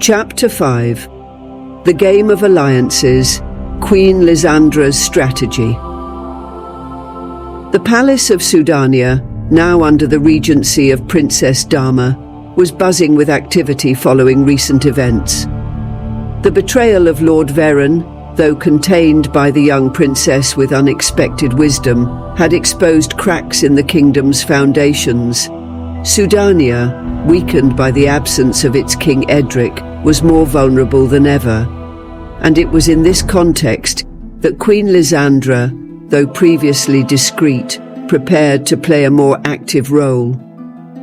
Chapter 5. The Game of Alliances, Queen Lysandra's Strategy. The palace of Sudania, now under the regency of Princess Dama, was buzzing with activity following recent events. The betrayal of Lord Veron, though contained by the young princess with unexpected wisdom, had exposed cracks in the kingdom's foundations. Sudania, weakened by the absence of its King Edric, was more vulnerable than ever. And it was in this context that Queen Lysandra, though previously discreet, prepared to play a more active role.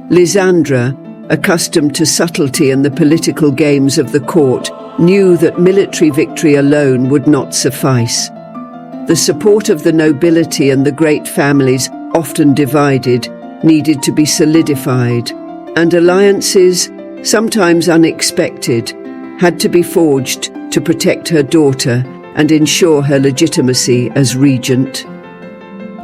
Lysandra, accustomed to subtlety and the political games of the court, knew that military victory alone would not suffice. The support of the nobility and the great families, often divided, needed to be solidified, and alliances, sometimes unexpected, had to be forged to protect her daughter and ensure her legitimacy as regent.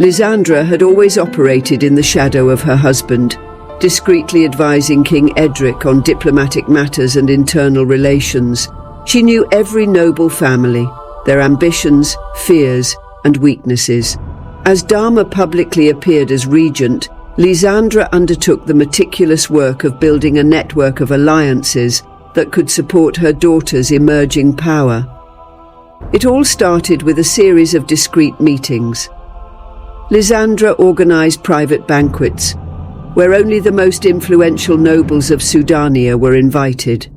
Lysandra had always operated in the shadow of her husband, discreetly advising King Edric on diplomatic matters and internal relations. She knew every noble family, their ambitions, fears, and weaknesses. As Dama publicly appeared as regent, Lysandra undertook the meticulous work of building a network of alliances that could support her daughter's emerging power. It all started with a series of discreet meetings. Lysandra organized private banquets, where only the most influential nobles of Sudania were invited.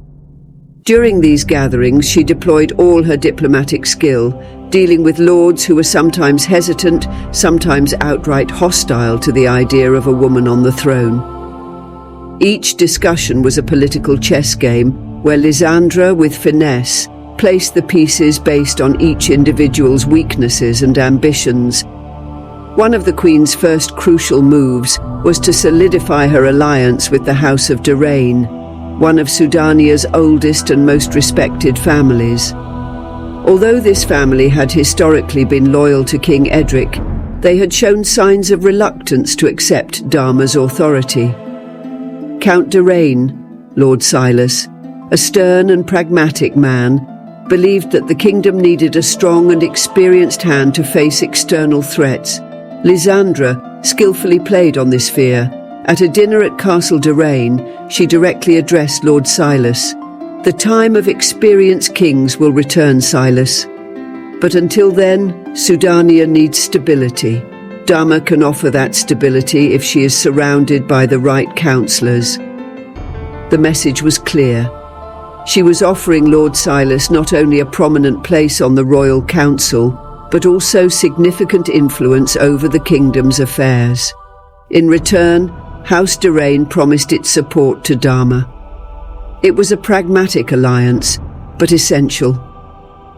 During these gatherings, she deployed all her diplomatic skill, dealing with lords who were sometimes hesitant, sometimes outright hostile to the idea of a woman on the throne. Each discussion was a political chess game, where Lysandra, with finesse, placed the pieces based on each individual's weaknesses and ambitions. One of the Queen's first crucial moves was to solidify her alliance with the House of Derain, one of Sudania's oldest and most respected families. Although this family had historically been loyal to King Edric, they had shown signs of reluctance to accept Dama's authority. Count Derain, Lord Silas, a stern and pragmatic man, believed that the kingdom needed a strong and experienced hand to face external threats. Lysandra skillfully played on this fear. At a dinner at Castle Derain, she directly addressed Lord Silas. "The time of experienced kings will return, Silas. But until then, Sudania needs stability. Dama can offer that stability if she is surrounded by the right counselors." The message was clear. She was offering Lord Silas not only a prominent place on the royal council, but also significant influence over the kingdom's affairs. In return, House Derain promised its support to Dama. It was a pragmatic alliance, but essential.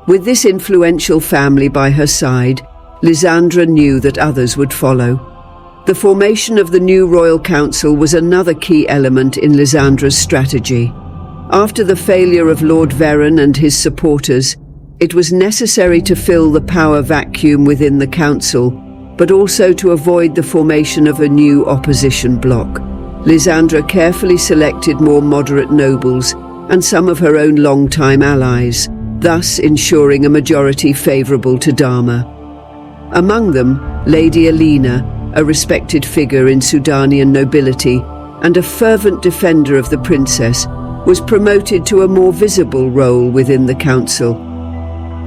With this influential family by her side, Lysandra knew that others would follow. The formation of the new royal council was another key element in Lysandra's strategy. After the failure of Lord Veron and his supporters, it was necessary to fill the power vacuum within the council, but also to avoid the formation of a new opposition bloc. Lysandra carefully selected more moderate nobles and some of her own long-time allies, thus ensuring a majority favourable to Dama. Among them, Lady Alina, a respected figure in Sudanian nobility and a fervent defender of the princess, was promoted to a more visible role within the council.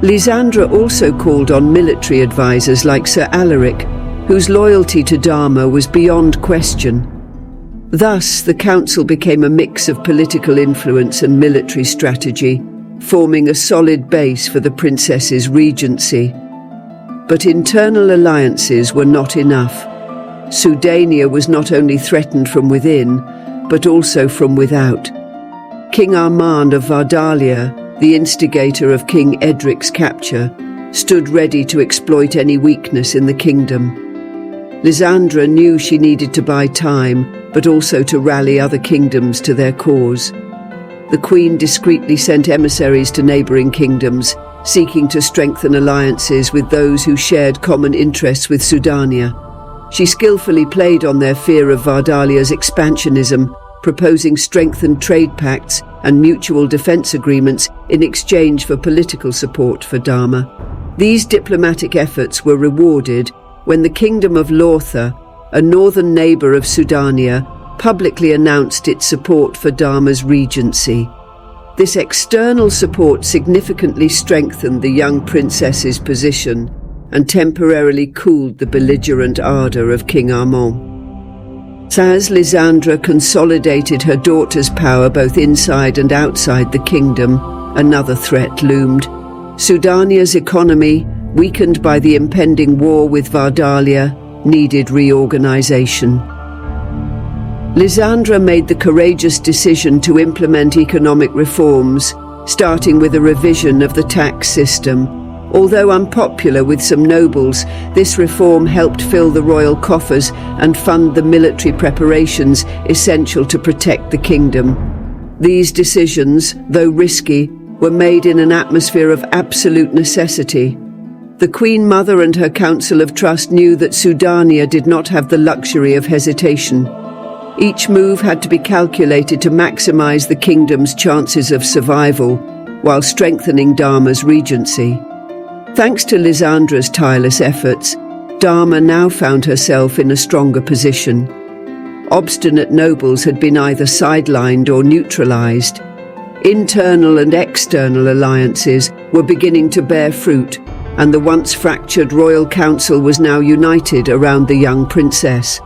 Lysandra also called on military advisors like Sir Alaric, whose loyalty to Dama was beyond question. Thus, the council became a mix of political influence and military strategy, forming a solid base for the princess's regency. But internal alliances were not enough. Sudania was not only threatened from within, but also from without. King Armand of Vardalia, the instigator of King Edric's capture, stood ready to exploit any weakness in the kingdom. Lysandra knew she needed to buy time, but also to rally other kingdoms to their cause. The Queen discreetly sent emissaries to neighbouring kingdoms, seeking to strengthen alliances with those who shared common interests with Sudania. She skillfully played on their fear of Vardalia's expansionism, proposing strengthened trade pacts and mutual defense agreements in exchange for political support for Dama. These diplomatic efforts were rewarded when the Kingdom of Lortha, a northern neighbor of Sudania, publicly announced its support for Dama's regency. This external support significantly strengthened the young princess's position and temporarily cooled the belligerent ardor of King Armand. As Lysandra consolidated her daughter's power both inside and outside the kingdom, another threat loomed. Sudania's economy, weakened by the impending war with Vardalia, needed reorganization. Lysandra made the courageous decision to implement economic reforms, starting with a revision of the tax system. Although unpopular with some nobles, this reform helped fill the royal coffers and fund the military preparations essential to protect the kingdom. These decisions, though risky, were made in an atmosphere of absolute necessity. The Queen Mother and her Council of Trust knew that Sudania did not have the luxury of hesitation. Each move had to be calculated to maximize the kingdom's chances of survival, while strengthening Dama's regency. Thanks to Lysandra's tireless efforts, Dama now found herself in a stronger position. Obstinate nobles had been either sidelined or neutralized. Internal and external alliances were beginning to bear fruit, and the once fractured royal council was now united around the young princess.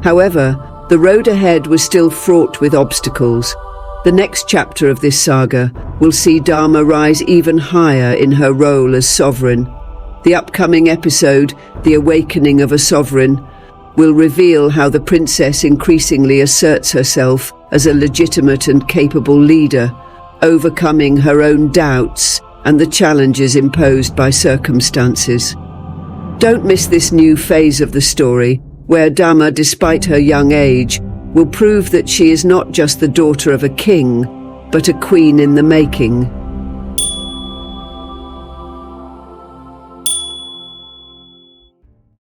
However, the road ahead was still fraught with obstacles. The next chapter of this saga will see Dama rise even higher in her role as sovereign. The upcoming episode, The Awakening of a Sovereign, will reveal how the princess increasingly asserts herself as a legitimate and capable leader, overcoming her own doubts and the challenges imposed by circumstances. Don't miss this new phase of the story, where Dama, despite her young age, will prove that she is not just the daughter of a king, but a queen in the making.